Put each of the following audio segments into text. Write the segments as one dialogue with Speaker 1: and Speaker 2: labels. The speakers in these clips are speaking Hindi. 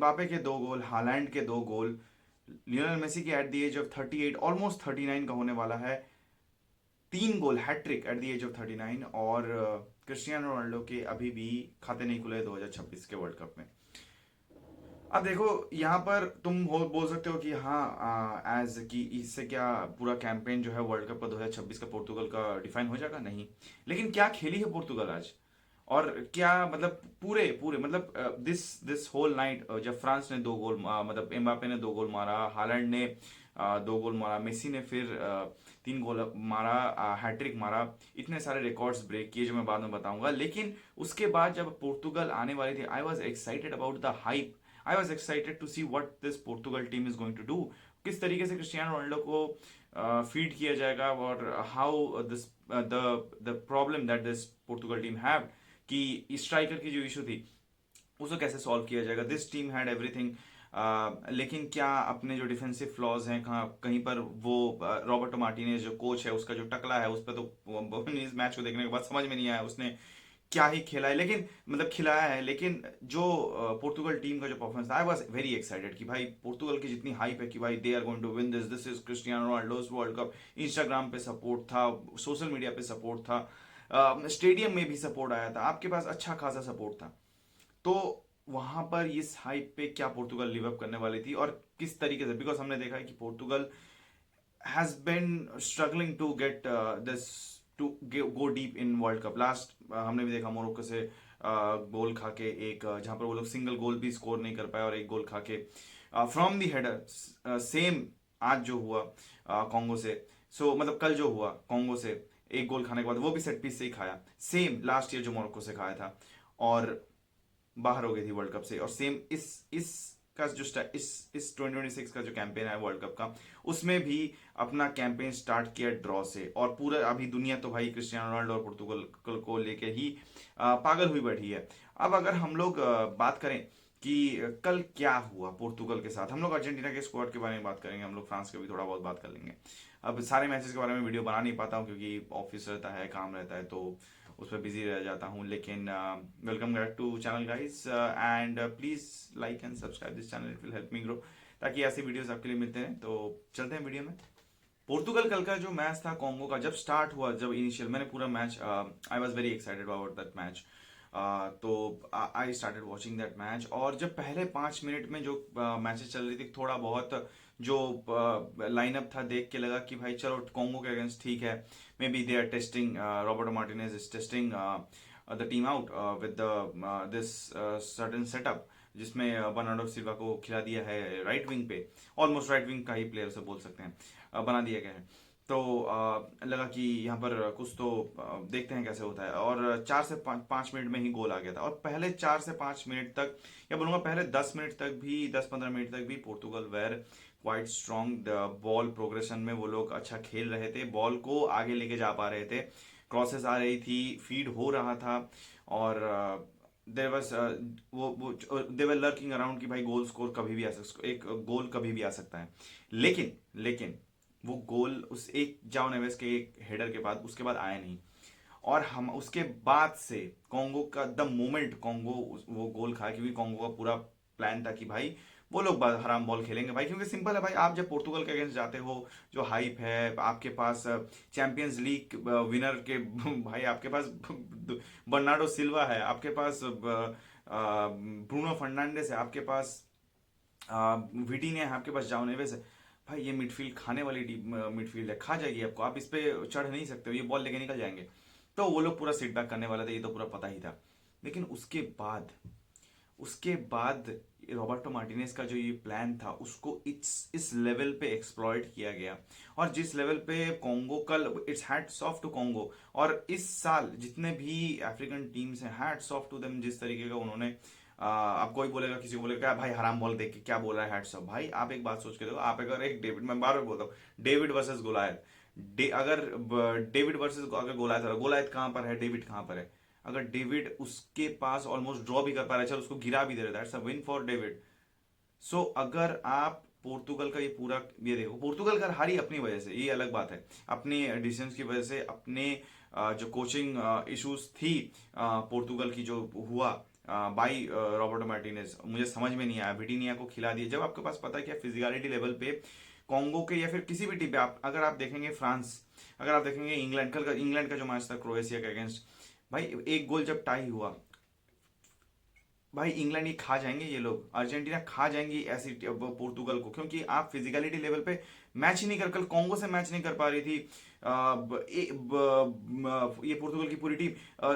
Speaker 1: एम्बापे के 2 गोल, हालैंड के 2 गोल, लियोनेल मेसी के at the age of 38 almost 39 का होने वाला है, 3 goal hat trick at the age of 39। और क्रिस्टियानो रोनाल्डो के अभी भी खाते नहीं खुले 2026 के वर्ल्ड कप में। अब देखो यहाँ पर तुम बोल सकते हो कि हाँ एज कि इससे क्या पूरा कैंपेन जो है वर्ल्ड कप का 2026 का पोर्तुगल का डिफाइन हो जाएगा? नहीं। लेकिन क्या खेली है पोर्तुगल आज, और क्या मतलब पूरे पूरे मतलब दिस दिस होल नाइट, जब फ्रांस ने 2 गोल मतलब एम्बापे ने 2 गोल मारा, हालैंड ने 2 गोल मारा, मेसी ने फिर 3 गोल मारा, हैट्रिक मारा, इतने सारे रिकॉर्ड्स ब्रेक किए जो मैं बाद में बताऊंगा। लेकिन उसके बाद जब पोर्तुगल आने वाली थी, I was excited about the hype, I was excited to see what this Portugal team is going to do, किस तरीके से क्रिस्टियानो रोनाल्डो को फीड किया जाएगा, और how this the problem that this Portugal team have, कि स्ट्राइकर की जो इशू थी उसको कैसे सॉल्व किया जाएगा। दिस टीम हैड एवरीथिंग, लेकिन क्या अपने जो डिफेंसिव फ्लॉज हैं कहाँ कहीं पर वो रॉबर्टो मार्टिनेज जो कोच है उसका जो टकला है उस पर तो इस मैच को देखने के बाद समझ में नहीं आया उसने क्या ही खिला है, लेकिन मतलब खिलाया है। लेकिन जो पोर्तुगल टीम का जो परफॉर्मेंस था, आई वॉज वेरी एक्साइटेड कि भाई पोर्तुगल की जितनी हाइप है कि भाई they are going to win this, this is Cristiano Ronaldo's world cup. Instagram पे सपोर्ट था, सोशल मीडिया पे सपोर्ट था, स्टेडियम में भी सपोर्ट आया था, आपके पास अच्छा खासा सपोर्ट था। तो वहां पर इस हाइप पे क्या पोर्तुगल लिव अप करने वाली थी और किस तरीके से, बिकॉज हमने देखा है कि Portugal has been struggling to get this to go deep in world cup. Last हमने भी देखा मोरक्को से गोल खा के, एक जहां पर वो लोग सिंगल गोल भी स्कोर नहीं कर पाए और एक गोल खा के फ्रॉम दी हेडर। सेम आज जो हुआ कॉन्गो से, सो मतलब कल जो हुआ कॉन्गो से, एक गोल खाने के बाद वो भी सेट पीस से ही खाया, सेम लास्ट ईयर जो मोरक्को से खाया था और बाहर हो गई थी वर्ल्ड कप से। और सेम इस का जो इस 2026 का जो कैंपेन है वर्ल्ड कप का, उसमें भी अपना कैंपेन स्टार्ट किया ड्रॉ से। और पूरा अभी दुनिया तो भाई क्रिस्टियानो रोनाल्डो और पोर्तुगल को लेके ही पागल हुई बैठी है। अब अगर हम लोग बात करें कि कल क्या हुआ पोर्तुगल के साथ, हम लोग अर्जेंटीना के स्क्वाड के बारे में बात करेंगे, हम लोग फ्रांस के भी थोड़ा बहुत बात कर लेंगे। अब सारे मैचेस के बारे में वीडियो बना नहीं पाता हूँ क्योंकि ऑफिस रहता है, काम रहता है, तो उस पर बिजी रह जाता हूँ। लेकिन welcome back to channel guys, and please like and subscribe this channel, it will help me grow, ताकि ऐसी वीडियोस आपके लिए मिलते हैं। तो चलते हैं वीडियो में। पोर्तुगल कल का जो मैच था कॉन्गो का, जब स्टार्ट हुआ, जब इनिशियल मैंने पूरा match, I was very excited about that match. तो I started watching that match, और जब पहले 5 मिनट में जो मैचेस चल रही थी, थोड़ा बहुत जो लाइनअप था देख के लगा कि भाई चलो कॉन्गो के अगेंस्ट ठीक है, maybe they are testing, Roberto Martinez is testing the team out with this certain setup, जिसमें बर्नार्डो सिल्वा को खिला दिया है राइट विंग पे, ऑलमोस्ट राइट विंग का ही प्लेयर से बोल सकते हैं, बना दिया गया है। तो लगा कि यहाँ पर कुछ तो देखते हैं कैसे होता है। और 4 से 5 मिनट में ही गोल आ गया था। और पहले 4 से 5 मिनट तक, या बोलूंगा पहले 10 मिनट तक भी, 10-15 मिनट तक भी Portugal were quite strong. Ball progression में वो लोग अच्छा खेल रहे थे, बॉल को आगे लेके जा पा रहे थे, क्रॉसेस आ रही थी, फीड हो रहा था, और देर वॉज वो देवर लर्किंग अराउंड कि भाई गोल स्कोर कभी भी आ सकता, एक गोल कभी भी आ सकता है। लेकिन वो गोल उस एक जाओ नेवेस के एक हेडर के बाद, उसके बाद आया नहीं। और हम उसके बाद से कॉन्गो का द मोमेंट कॉन्गो वो गोल खाया, क्योंकि कॉन्गो का पूरा प्लान था कि भाई वो लोग हराम बॉल खेलेंगे भाई, क्योंकि सिंपल है भाई, आप जब पोर्तुगल के अगेंस्ट जाते हो, जो हाइप है आपके पास, चैंपियंस लीग विनर के भाई आपके पास बर्नार्डो सिल्वा है, आपके पास ब्रूनो फर्नांडिस है, आपके पास विटीने है, आपके पास जाओ नेवेस है, भाई ये मिडफील्ड खाने वाली मिडफील्ड है, खा जाएगी आपको, आप इस पे चढ़ नहीं सकते हो, ये बॉल लेके निकल जाएंगे। तो वो लोग पूरा सीट बैक करने वाले थे, ये तो पूरा पता ही था। लेकिन उसके बाद रॉबर्टो मार्टिनेज का जो ये प्लान था उसको इस लेवल पे एक्सप्लॉइट किया गया। और जिस लेवल पे कॉन्गो कल, it's hats off to Congo, और इस साल जितने भी अफ्रीकन टीम्स हैं, हैट्स ऑफ टू देम, जिस तरीके का उन्होंने अब कोई बोलेगा, किसी को बोलेगा भाई हराम बॉल देख के क्या बोल रहा है हैट्स ऑफ। भाई आप एक बात सोच के देखो, आप अगर एक डेविड, मैं बार बार बोलता हूँ, डेविड वर्सेस गोलायत, अगर डेविड वर्सेस अगर गोलायत है, गोलायत कहाँ पर है, डेविड कहाँ पर है? अगर डेविड उसके पास ऑलमोस्ट ड्रॉ भी कर पा रहा है, चल उसको गिरा भी दे रहा है, that's a win for David. So अगर आप पोर्तुगल का ये पूरा, ये देखो पोर्तुगल का हारी अपनी वजह से, ये अलग बात है, अपने डिसीजंस की वजह से, अपने जो कोचिंग इश्यूज थी पोर्तुगल की जो हुआ, बाई रॉबर्टो मार्टिनेज, मुझे समझ में नहीं आया, विटिनिया को खिला दिया। जब आपके पास पता है कि फिजिकलिटी लेवल पे कॉन्गो के या फिर किसी भी टीम पे आप अगर आप देखेंगे फ्रांस, अगर आप देखेंगे इंग्लैंड, कल का इंग्लैंड का जो मैच था क्रोएशिया के अगेंस्ट, भाई एक गोल जब टाई हुआ, भाई इंग्लैंड ये खा जाएंगे, ये लोग अर्जेंटीना खा जाएंगी ऐसी पोर्तुगल को, क्योंकि आप फिजिकलिटी लेवल पे मैच ही नहीं कर, कल कॉन्गो से मैच नहीं कर पा रही थी ये पोर्तुगल की पूरी टीम।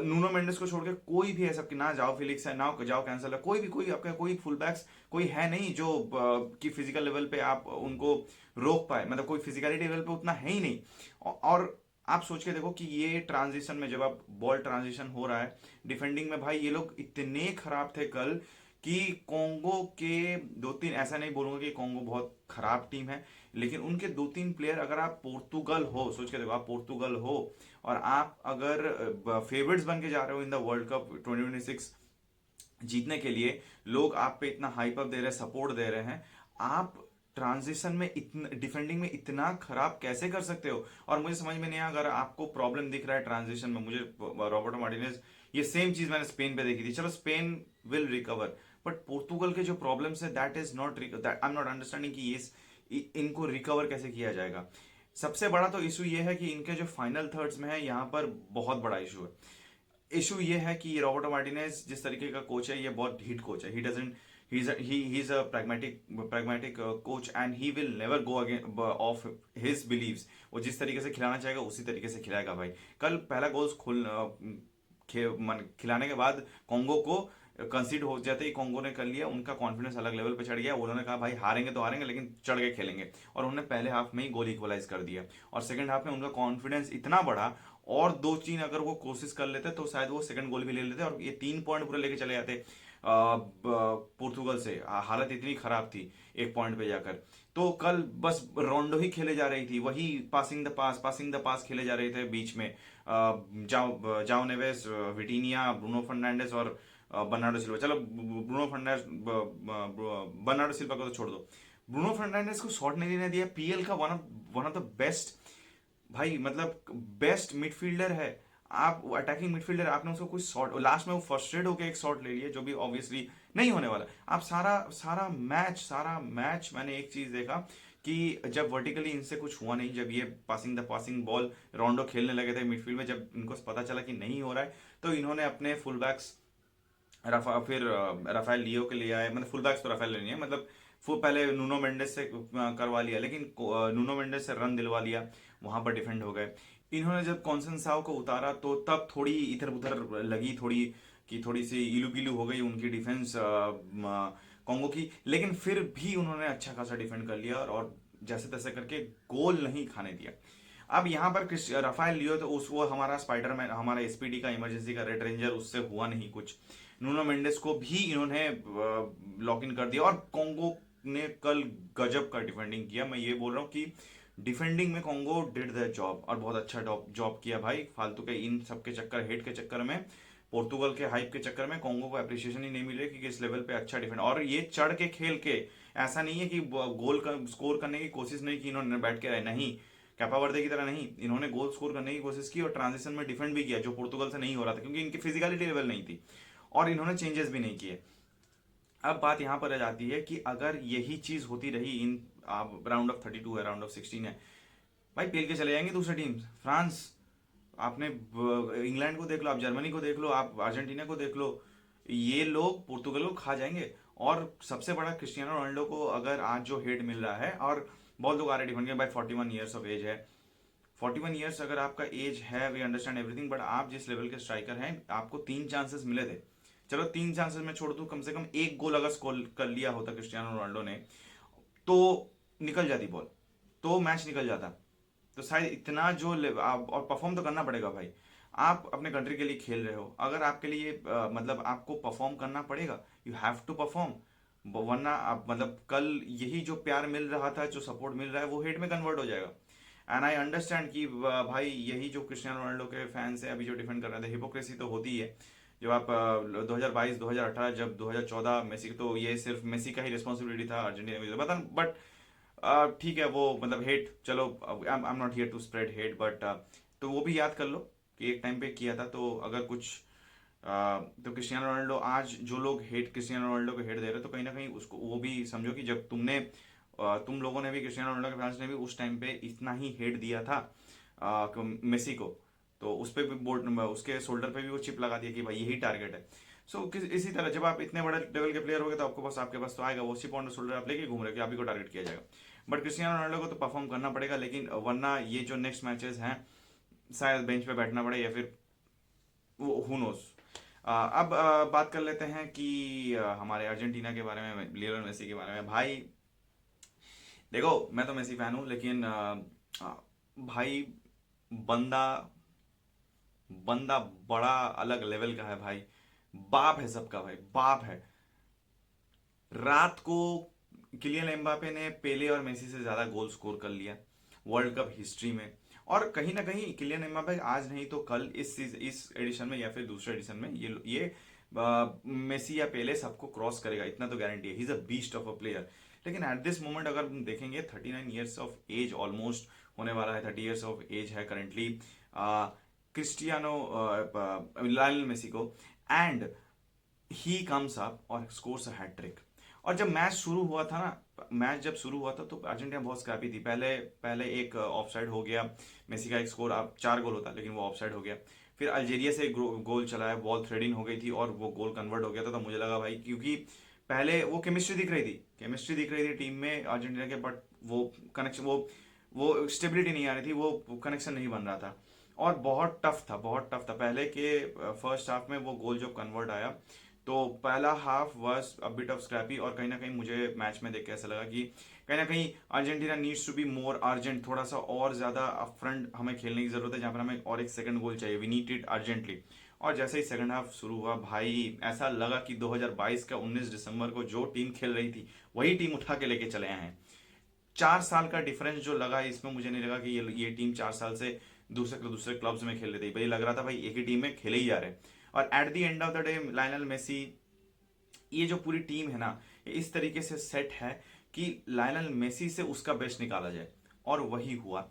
Speaker 1: नूनो मेंडेस को छोड़ के कोई भी है, सबके ना जाओ फिलिक्स है, ना जाओ कैंसल है, कोई आपका कोई फुल बैक्स कोई है नहीं जो कि फिजिकल लेवल पे आप उनको रोक पाए, मतलब कोई फिजिकलिटी लेवल पे उतना है ही नहीं। और आप सोच के देखो कि ये ट्रांजिशन में जब आप बॉल ट्रांजिशन हो रहा है डिफेंडिंग में, भाई ये लोग इतने खराब थे कल कि कॉन्गो के दो तीन, ऐसा नहीं बोलूंगा कि कॉन्गो बहुत खराब टीम है, लेकिन उनके दो तीन प्लेयर, अगर आप पोर्तुगल हो, सोच के देखो आप पोर्तुगल हो और आप अगर फेवरेट्स बन के जा रहे हो इन द वर्ल्ड कप 2026 जीतने के लिए, लोग आप पे इतना हाइप अप दे रहे हैं, सपोर्ट दे रहे हैं, आप ट्रांजिशन में इतना डिफेंडिंग में इतना खराब कैसे कर सकते हो? और मुझे समझ में नहीं आया, अगर आपको प्रॉब्लम दिख रहा है ट्रांजिशन में, मुझे रॉबर्टो मार्टिनेज, ये सेम चीज मैंने स्पेन पे देखी थी, चलो Spain will recover, but Portugal के जो प्रॉब्लम्स है that is not, that I am not understanding कि इनको रिकवर कैसे किया जाएगा। सबसे बड़ा तो इशू ये है कि इनके जो फाइनल थर्ड्स में है, यहाँ पर बहुत बड़ा इशू है। इशू ये है कि रॉबर्टो मार्टिनेज जिस तरीके का कोच है, ये बहुत ढीठ कोच है, he doesn't, he is a pragmatic coach and he will never go again off his beliefs। वो जिस तरीके से खिलाना चाहेगा उसी तरीके से खिलाएगा भाई। कल पहला गोल खिलाने के बाद कॉन्गो को कंसीड हो जाते ही कॉन्गो ने कर लिया, उनका कॉन्फिडेंस अलग लेवल पे चढ़ गया, उन्होंने कहा भाई हारेंगे तो हारेंगे लेकिन चढ़ के खेलेंगे, और उन्होंने पहले हाफ में ही गोल इक्वलाइज कर दिया, और सेकंड हाफ में उनका कॉन्फिडेंस इतना बढ़ा, और दो तीन अगर वो कोशिश कर लेते तो शायद वो सेकंड गोल भी ले लेते और ये 3 पॉइंट पूरे लेके चले जाते पोर्तुगल से। हालत इतनी खराब थी 1 पॉइंट पे जाकर। तो कल बस रोंडो ही खेले जा रही थी, वही पासिंग द पास खेले जा रहे थे बीच में, जाओ नेवेस, विटिनिया, ब्रूनो फर्नांडिस और बर्नार्डो सिल्वा। चलो ब्रूनो फर्नांडिस, बर्नार्डो सिल्वा को तो छोड़ दो, ब्रूनो फर्नांडिस को शॉट नहीं लेने दिया, पीएल का वन ऑफ द बेस्ट, भाई मतलब बेस्ट मिडफील्डर है, आप अटैकिंग मिडफील्डर, आपने उसको कुछ शॉट, लास्ट में वो फ्रस्ट्रेट होकर एक शॉट ले लिया जो भी ऑब्वियसली नहीं होने वाला। आप सारा मैच मैंने एक चीज देखा कि जब वर्टिकली इनसे कुछ हुआ नहीं, जब ये पासिंग बॉल रोंडो खेलने लगे थे मिडफील्ड में, जब इनको पता चला कि नहीं हो रहा है, तो इन्होंने अपने फुल बैक्स राफेल लियो के लिए आए, मतलब फुल बैक्स तो राफेल नहीं है, मतलब पहले नूनो मेंडेस से करवा लिया, लेकिन नूनो मेंडेस से रन दिलवा लिया, वहां पर डिफेंड हो गए। इन्होंने जब कॉन्सेंसाओ को उतारा तो तब थोड़ी इधर उधर लगी, थोड़ी सी इलू गिलू हो गई उनकी डिफेंस कॉन्गो की, लेकिन फिर भी उन्होंने अच्छा खासा डिफेंड कर लिया और जैसे तैसे करके गोल नहीं खाने दिया। अब यहाँ पर राफेल लियो तो उस वो हमारा स्पाइडरमैन, हमारा एसपीडी का इमरजेंसी का रेड रेंजर, उससे हुआ नहीं कुछ। नूनो मेंडेस को भी इन्होंने लॉक इन कर दिया, और कॉन्गो ने कल गजब का डिफेंडिंग किया। मैं ये बोल रहा हूँ कि डिफेंडिंग में कॉन्गो डिड द जॉब, और बहुत अच्छा जॉब किया भाई। फालतू के इन सब के चक्कर, हेट के चक्कर में, पोर्तुगल के हाइप के चक्कर में कॉन्गो को अप्रिसिएशन ही नहीं मिल रही कि किस लेवल पे अच्छा डिफेंड, और ये चढ़ के खेल के, ऐसा नहीं है कि गोल स्कोर करने की कोशिश नहीं की इन्होंने बैठ के रहे, नहीं, कैपा वर्दे की तरह नहीं, इन्होंने गोल स्कोर करने की कोशिश की और ट्रांजिशन में डिफेंड भी किया, जो पोर्तुगल से नहीं हो रहा था क्योंकि इनकी फिजिकलिटी लेवल नहीं थी, और इन्होंने चेंजेस भी नहीं किए। अब बात यहां पर आ जाती है कि अगर यही चीज होती रही इन राउंड ऑफ 32 है, राउंड ऑफ 16 है, भाई पेल के चले जाएंगे दूसरे टीम। फ्रांस, आपने इंग्लैंड को देख लो, आप जर्मनी को देख लो, आप अर्जेंटीना को देख लो, ये लोग पोर्तुगल को खा जाएंगे। और सबसे बड़ा, क्रिस्टियानो रोनाल्डो को अगर आज जो हेट मिल रहा है, और बहुत लोग आ रहे डिफेंड के, भाई 41 ईयर्स ऑफ एज है, 41 ईयर्स अगर आपका एज है, वी अंडरस्टैंड एवरीथिंग, बट आप जिस लेवल के स्ट्राइकर हैं, आपको 3 चांसेस मिले थे, चलो 3 चांसेस में छोड़ दूं, कम से कम एक गोल अगर स्कोर कर लिया होता क्रिस्टियानो रोनाल्डो ने, तो निकल जाती बॉल, तो मैच निकल जाता। तो शायद इतना जो और परफॉर्म तो करना पड़ेगा भाई, आप अपने कंट्री के लिए खेल रहे हो, अगर आपके लिए मतलब आपको परफॉर्म करना पड़ेगा, यू हैव टू परफॉर्म, वरना आप मतलब कल यही जो प्यार मिल रहा था, जो सपोर्ट मिल रहा है, वो हेट में कन्वर्ट हो जाएगा। एंड आई अंडरस्टैंड कि भाई यही जो क्रिस्टियानो रोनाल्डो के फैंस है अभी जो डिफेंड कर रहे थे, हिपोक्रेसी तो होती है। जब आप 2022, 2018, जब 2014 मेसी, तो ये सिर्फ मेसी का ही रिस्पॉन्सिबिलिटी था अर्जेंटीना में, बता, बट ठीक है, वो मतलब हेट, चलो I am not here to spread hate, but तो वो भी याद कर लो कि एक टाइम पे किया था, तो अगर कुछ तो क्रिस्टियानो रोनाल्डो, आज जो लोग क्रिस्टियानो रोनाल्डो को हेट दे रहे हैं, तो कहीं ना कहीं उसको वो भी समझो कि जब तुम लोगों ने भी, क्रिस्टियानो रोनाल्डो के फैंस ने भी उस टाइम पे इतना ही हेट दिया था मेसी को, तो उस पे भी बोर्ड, उसके शोल्डर पे भी वो चिप लगा दिया कि भाई यही टारगेट है। इसी तरह जब आप इतने बड़े लेवल के प्लेयर हो गए, तो आपके पास तो आएगा वो चिप ऑन शोल्डर, आप लेके घूम रहे हो कि आप ही को टारगेट किया जाएगा। बट क्रिस्टियानो रोनाल्डो को तो परफॉर्म करना पड़ेगा, लेकिन वरना ये जो नेक्स्ट मैचेस हैं शायद बेंच पे बैठना पड़े, या फिर वो हु नोस। अब बात कर लेते हैं कि हमारे अर्जेंटीना के बारे में, लियोनेल मेसी के बारे में। भाई देखो, मैं तो मेसी फैन हूँ, लेकिन भाई बंदा बंदा बड़ा अलग लेवल का है भाई। बाप है सबका भाई, बाप है। रात को किलियन एम्बापे ने पेले और मेसी से ज्यादा गोल स्कोर कर लिया वर्ल्ड कप हिस्ट्री में। और कहीं ना कहीं किलियन एम्बापे आज नहीं तो कल इस एडिशन में या फिर दूसरे एडिशन में ये मेसी या पेले सबको क्रॉस करेगा, इतना तो गारंटी है। He is a beast of a player. लेकिन एट दिस मोमेंट अगर हम देखेंगे, 39 ईयर्स ऑफ एज ऑलमोस्ट होने वाला है, 30 ईयर्स ऑफ एज है करेंटली क्रिस्टियानो लायनल मेसी को, एंड ही कम्स अप और स्कोर्स अ हैट्रिक। और जब मैच शुरू हुआ था ना, मैच जब शुरू हुआ था तो अर्जेंटीना बहुत स्क्रैपी थी। पहले पहले एक ऑफसाइड हो गया, मेसी का एक स्कोर, अब 4 गोल होता लेकिन वो ऑफसाइड हो गया। फिर अल्जीरिया से एक गोल चलाया, बॉल थ्रेडिंग हो गई थी और वो गोल कन्वर्ट हो गया था। तो मुझे लगा भाई, क्योंकि पहले वो केमिस्ट्री दिख रही थी टीम में अर्जेंटीना के, बट वो कनेक्शन, वो स्टेबिलिटी नहीं आ रही थी, वो कनेक्शन नहीं बन रहा था। और बहुत टफ था पहले के फर्स्ट हाफ में वो गोल जब कन्वर्ट आया। तो पहला half was a bit of scrappy, और कहीं ना कहीं मुझे मैच में देख के ऐसा लगा कि कहीं ना कहीं Argentina needs to be more urgent, थोड़ा सा और ज्यादा अपफ्रंट हमें खेलने की जरूरत है, जहां पर हमें और एक सेकंड गोल चाहिए, वी नीड इट अर्जेंटली। और जैसे ही सेकंड हाफ शुरू हुआ भाई, ऐसा लगा कि 2022 का 19 दिसंबर को जो टीम खेल रही थी वही टीम उठा के लेके चले आए हैं। 4 साल का डिफरेंस जो लगा इसमें, मुझे नहीं लगा कि ये टीम 4 साल से दूसरे क्लब्स में खेल रही थी। भाई लग रहा था भाई एक ही टीम में खेले ही जा रहे हैं। और at the end of the day Lionel Messi, ये जो पूरी टीम है ना, इस तरीके से सेट है कि लायनल मेसी से उसका बेस्ट निकाला जाए, और वही हुआ।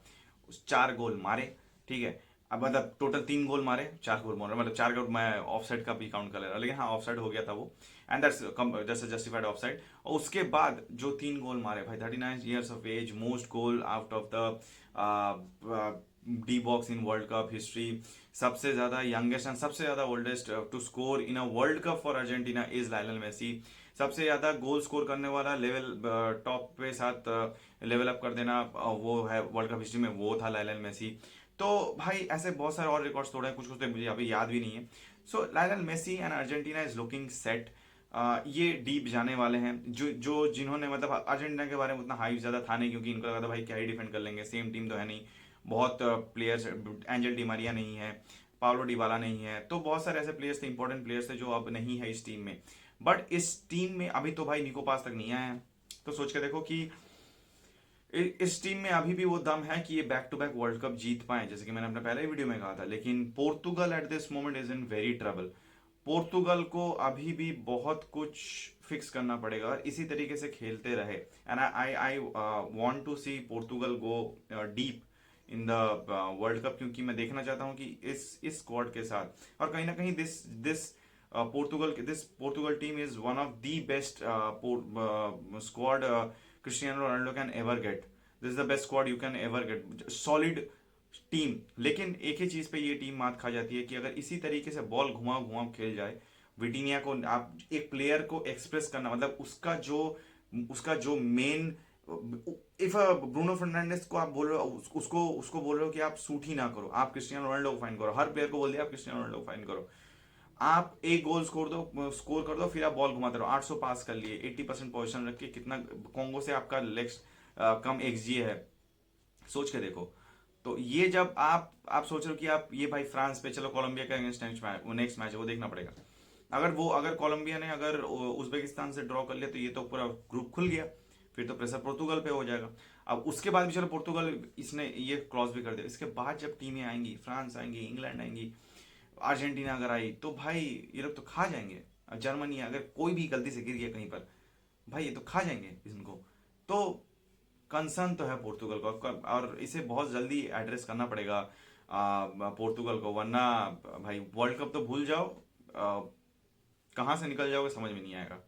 Speaker 1: उस 4 गोल मारे, ठीक है। अब मतलब टोटल 3 गोल मारे, 4 गोल मारे, मतलब 4 गोल मैं ऑफ साइड का भी काउंट कर ले रहा, लेकिन हाँ ऑफ साइड हो गया था वो, and that's justified offside. और उसके बाद जो 3 गोल मारे भाई, 39 years of age, most goal out of the D box in World Cup history, सबसे ज्यादा यंगेस्ट एंड सबसे ज्यादा oldest to score in a World Cup for Argentina is Lionel Messi. सबसे ज्यादा गोल स्कोर करने वाला, लेवल टॉप पे साथ लेवल अप कर देना, वो है वर्ल्ड कप हिस्ट्री में, वो था लायनल मेसी। तो भाई ऐसे बहुत सारे और रिकॉर्ड्स तोड़े हैं, कुछ कुछ तो मुझे अभी याद भी नहीं है। So Lionel Messi and Argentina is looking set. ये डीप जाने वाले हैं, जो जिन्होंने, मतलब अर्जेंटीना के बारे में उतना हाइप ज्यादा था नहीं, क्योंकि इनको लगा था भाई क्या ही डिफेंड कर लेंगे, सेम टीम तो है नहीं, बहुत प्लेयर्स, एंजल डिमारिया नहीं है, पावलो डिबाला नहीं है, तो बहुत सारे ऐसे प्लेयर्स थे, इंपॉर्टेंट प्लेयर्स थे जो अब नहीं है इस टीम में। बट इस टीम में अभी तो भाई निको पास तक नहीं आया है। तो सोच के देखो कि इस टीम में अभी भी वो दम है कि ये back to back world cup जीत पाए, जैसे कि मैंने अपने पहले वीडियो में कहा था। लेकिन Portugal at this moment is in very trouble. Portugal को अभी भी बहुत कुछ फिक्स करना पड़ेगा, और इसी तरीके से खेलते रहे, and I want to see Portugal go deep in the World Cup, क्योंकि मैं देखना चाहता हूं कि इस स्क्वाड के साथ, और कहीं ना कहीं this this Portugal team is one of the best squad Cristiano Ronaldo can ever get. This is the best squad you can ever get, solid team. लेकिन एक ही चीज पे ये टीम मात खा जाती है कि अगर इसी तरीके से बॉल घुमा घुमा खेल जाए, विटीनिया को, आप एक प्लेयर को एक्सप्रेस करना, मतलब उसका जो मेन, इफ ब्रूनो फर्नांडिस को आप बोल रहे हो, उसको उसको बोल रहे हो कि आप शूट ही ना करो, आप क्रिस्टियानो रोनाल्डो को फाइन करो, हर प्लेयर को बोल दिया आप क्रिस्टियानो रोनाल्डो को फाइन करो, आप एक गोल स्कोर कर दो, फिर आप बॉल घुमाते रहो। 800 पास कर लिए, 80% पोजीशन रख के, कितना कॉन्गो से आपका लेग्स कम एक्सजी है, सोच के देखो। तो ये जब आप सोच रहे हो कि आप ये भाई फ्रांस पे, चलो कोलंबिया का अगेंस्ट नेक्स्ट मैच है, वो देखना पड़ेगा। अगर कोलंबिया ने अगर उज्बेकिस्तान से ड्रॉ कर लिया, तो ये तो पूरा ग्रुप खुल गया, फिर तो प्रेशर पोर्तुगल पे हो जाएगा। अब उसके बाद भी चलो पोर्तुगल, इसने ये क्रॉस भी कर दिया, इसके बाद जब टीमें आएंगी, फ्रांस आएंगी, इंग्लैंड आएंगी, अर्जेंटीना अगर आई, तो भाई ये लोग तो खा जाएंगे। जर्मनी अगर कोई भी गलती से गिर गया कहीं पर, भाई ये तो खा जाएंगे इनको। तो कंसर्न तो है पोर्तुगल को, और इसे बहुत जल्दी एड्रेस करना पड़ेगा पोर्तुगल को, वरना भाई वर्ल्ड कप तो भूल जाओ, कहाँ से निकल जाओगे समझ में नहीं आएगा।